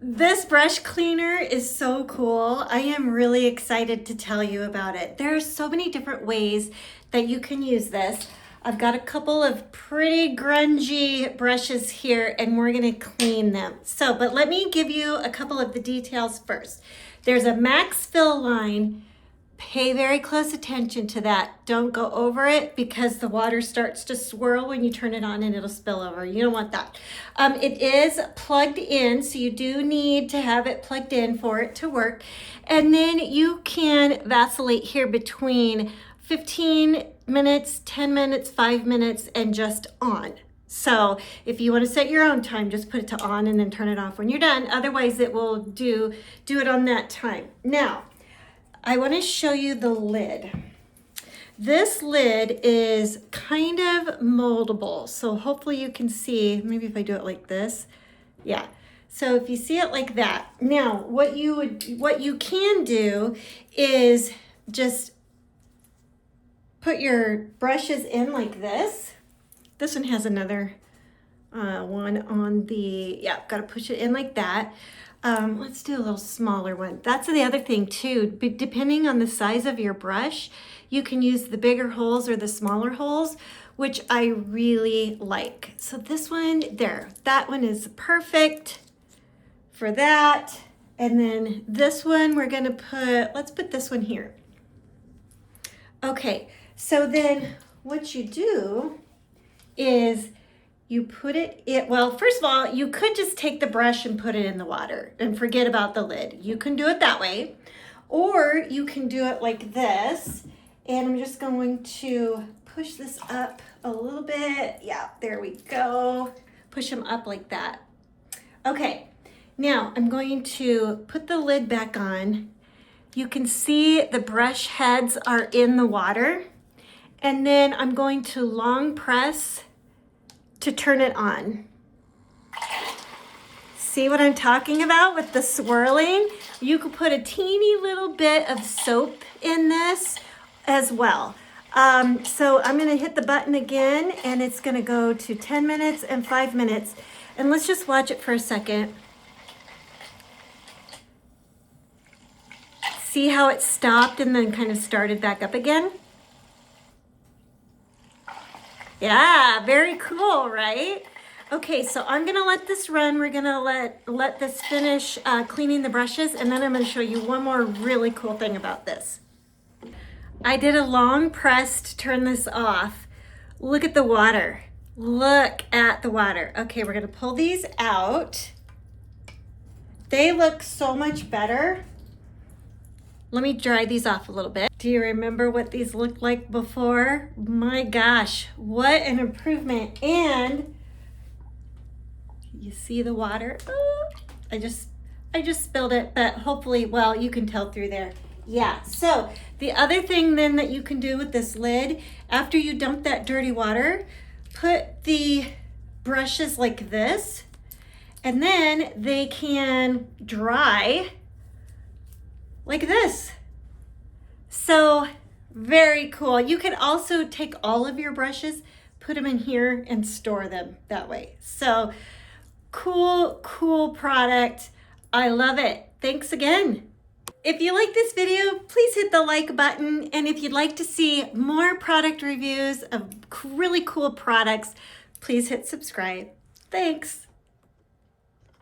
This brush cleaner is so cool. I am really excited to tell you about it. There are so many different ways that you can use this. I've got a couple of pretty grungy brushes here and we're gonna clean them. But let me give you a couple of the details first. There's a max fill line. Pay very close attention to that. Don't go over it because the water starts to swirl when you turn it on and it'll spill over. You don't want that. It is plugged in, so you do need to have it plugged in for it to work. And then you can vacillate here between 15 minutes, 10 minutes, 5 minutes, and just on. So if you want to set your own time, just put it to on and then turn it off when you're done. Otherwise, it will do it on that time. Now, I want to show you the lid. This lid is kind of moldable, so hopefully you can see, maybe if I do it like this. Yeah, so if you see it like that. Now, what you can do is just put your brushes in like this. This one has another one on the, yeah, got to push it in like that. Let's do a little smaller one. That's the other thing too. Depending on the size of your brush, you can use the bigger holes or the smaller holes, which I really like. So this one there, that one is perfect for that. And then this one we're gonna let's put this one here. Okay, so then what you do is you put it in, well, first of all, you could just take the brush and put it in the water and forget about the lid. You can do it that way, or you can do it like this. And I'm just going to push this up a little bit. Yeah, there we go. Push them up like that. Okay, now I'm going to put the lid back on. You can see the brush heads are in the water. And then I'm going to long press to turn it on. See what I'm talking about with the swirling? You could put a teeny little bit of soap in this as well. So I'm gonna hit the button again and it's gonna go to 10 minutes and 5 minutes. And let's just watch it for a second. See how it stopped and then kind of started back up again? Yeah, very cool, right? Okay, so I'm gonna let this run. We're gonna let this finish cleaning the brushes, and then I'm gonna show you one more really cool thing about this. I did a long press to turn this off. Look at the water. Look at the water. Okay, we're gonna pull these out. They look so much better. Let me dry these off a little bit. Do you remember what these looked like before? My gosh, what an improvement. And you see the water? Oh, I just spilled it, but hopefully, well, you can tell through there. Yeah, so the other thing then that you can do with this lid, after you dump that dirty water, put the brushes like this, and then they can dry like this. So very cool. You can also take all of your brushes, put them in here and store them that way. So cool product. I love it. Thanks again. If you like this video, please hit the like button. And if you'd like to see more product reviews of really cool products, please hit subscribe. Thanks.